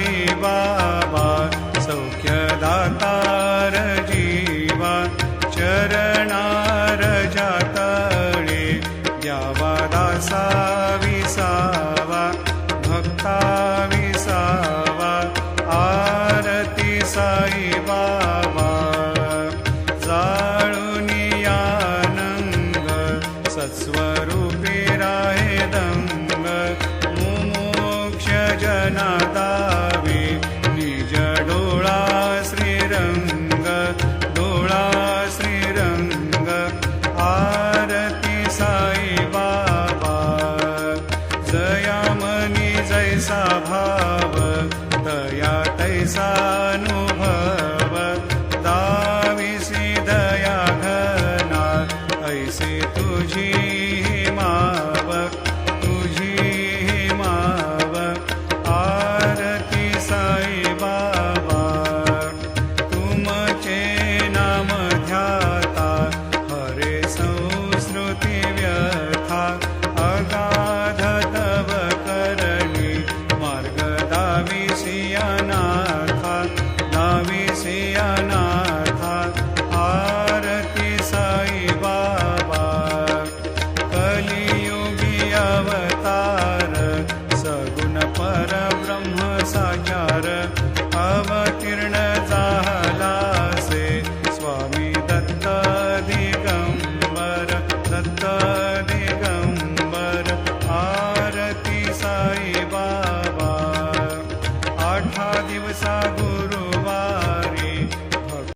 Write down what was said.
साई बाबा सौख्यदातार जीवा चरणार जातळे द्यावा दासा विसावा भक्ता विसावा आरती साई बाबा जाळूनी आनंद सत्स्वरूपी राहे दंग मुमोक्ष जना दावे निज डोळा श्रीरंग डोळा श्रीरंग आरती साई बाबा जया मनी जैसा भाव तया तैसा